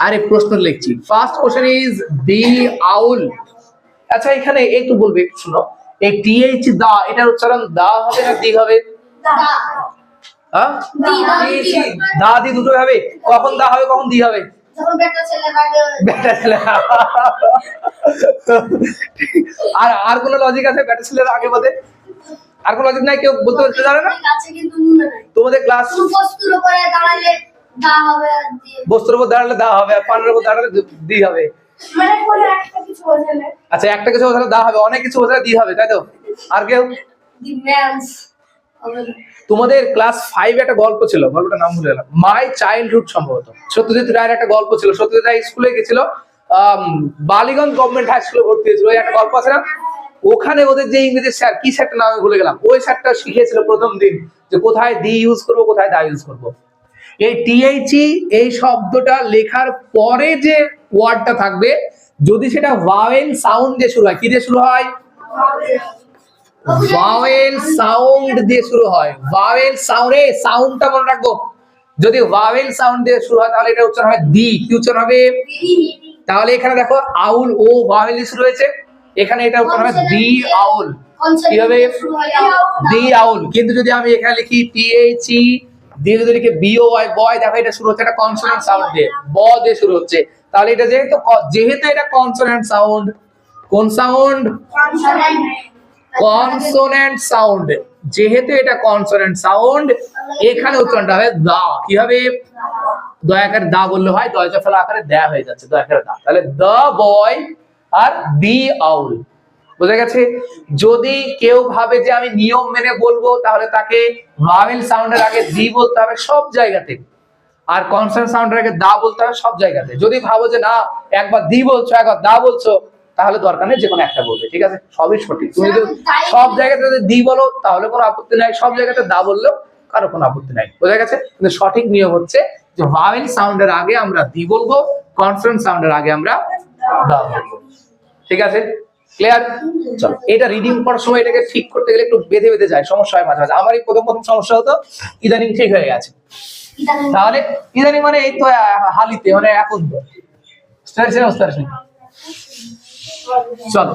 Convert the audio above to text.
আরে প্রশ্ন লিখছি। ফার্স্ট কোশ্চেন ইজ দি আউল। আচ্ছা এখানে একটু বলবে, শুনো, এই টিএইচ দা এটার উচ্চারণ দা হবে না দি হবে? হ্যাঁ, দা দি দুটো হবে। কখন দা হবে কখন দি হবে? যখন বেটা ছেলে বেটা ছেলে। আর কোন লজিক আছে বেটা ছেলের আগে বলতে? আর কোন লজিক নাই? কেউ বলতে জানে না? আছে কিন্তু মনে নাই। তোমাদের ক্লাস বস্তুর উপরে দাঁড়ালে দা হবে আর দি। বস্তুর উপর দাঁড়ালে দা হবে, আর পানের উপর দাঁড়ালে দি হবে। মানে কোন একটা কিছু বোঝালে? আচ্ছা একটা কিছু বোঝালে দা হবে, অনেক কিছু বোঝালে দি হবে, তাই তো? আর কেউ? দি ম্যানস হবে। তোমাদের ক্লাস 5 একটা গল্প ছিল, গল্পটার নাম ভুলে গেলাম, মাই চাইল্ডহুড সম্ভবত। সত্যজিৎ রায়ের একটা গল্প ছিল। সত্যজিৎ রায় স্কুলে গেছিল, বালিগঞ্জ গভর্নমেন্ট হাই স্কুলে ভর্তি হয়েছিল। ওই একটা গল্প আছে না, ওখানে ওদের যে ইংরেজি স্যার, কি স্যারটা নাম আমি ভুলে গেলাম, ওই স্যারটা শিখিয়েছিল প্রথম দিন যে কোথায় দি ইউজ করবো, কোথায় দা ইউজ করবো। এই টিএইচই এই শব্দটা লেখার পরে যে ওয়ার্ডটা থাকবে, যদি সেটা ভাওয়েল সাউন্ড দিয়ে শুরু হয়, কি দিয়ে শুরু হয়? ভাওয়েল সাউন্ড দিয়ে শুরু হয়। ভাওয়েল সাউন্ডে সাউন্ডটা মনে রাখবো, যদি ভাওয়েল সাউন্ড দিয়ে শুরু হয় তাহলে এটা উচ্চারণ হবে দি। কি উচ্চারণ হবে? তাহলে এখানে দেখো আউল, ও ভাওয়েল দিয়ে শুরু হয়েছে, এখানে এটা উচ্চারণ হবে দি আউল। কি হবে? দি আউল। কিন্তু যদি আমি এখানে লিখি টিএইচই দিয়ে যদি লিখি বিও ওয়াই বয়, দেখো এটা শুরু হচ্ছে একটা কনসোনেন্ট সাউন্ড দিয়ে, ব দিয়ে শুরু হচ্ছে। তাহলে এটা যেহেতু এটা কনসোনেন্ট সাউন্ড, কোন সাউন্ড? Consonant sound. যেহেতু এটা কনসোনেন্ট সাউন্ড, এখানে উচ্চারণটা হবে দা। কি হবে? দয়াকারে দা বললে হয়, দয়জা ফেলা আকারে দেয়া হয়ে যাচ্ছে, দয়াকারে দা। তাহলে দ্য বয় আর দি আউল। বুঝা গেছে? যদি কেউ ভাবে যে আমি নিয়ম মেনে বলবো, তাহলে তাকে ভাওয়েল সাউন্ডের আগে দি বলতে হবে সব জায়গাতে, আর কনসোনেন্ট সাউন্ডের আগে দা বলতে হবে সব জায়গাতে। যদি ভাবো যে না একবার দি বলছো একবার দা বলছো, তাহলে দরকার নেই, যে কোনো একটা বলবে, ঠিক আছে? সবই সঠিক। তুমি যদি সব জায়গাতে যদি দি বলো তাহলে কোনো আপত্তি নাই, সব জায়গাতে দা বললেও কারো কোনো আপত্তি নাই। বোঝা গেছে? কিন্তু সঠিক নিয়ম হচ্ছে যে ভাওয়েল সাউন্ডের আগে আমরা দি বলবো, কনসোনেন্ট সাউন্ডের আগে আমরা দা বলবো। ঠিক আছে? ক্লিয়ার? চলো, এটা রিডিং করার সময় এটাকে ঠিক করতে গেলে একটু বেঁধে বেঁধে যায়, সমস্যা হয় মাঝে মাঝে। আমারই প্রথম সমস্যা হতো, ইদানিং ঠিক হয়ে গেছে। তাহলে ইদানিং মানে এই তো হালিতে, মানে এখন তো চলো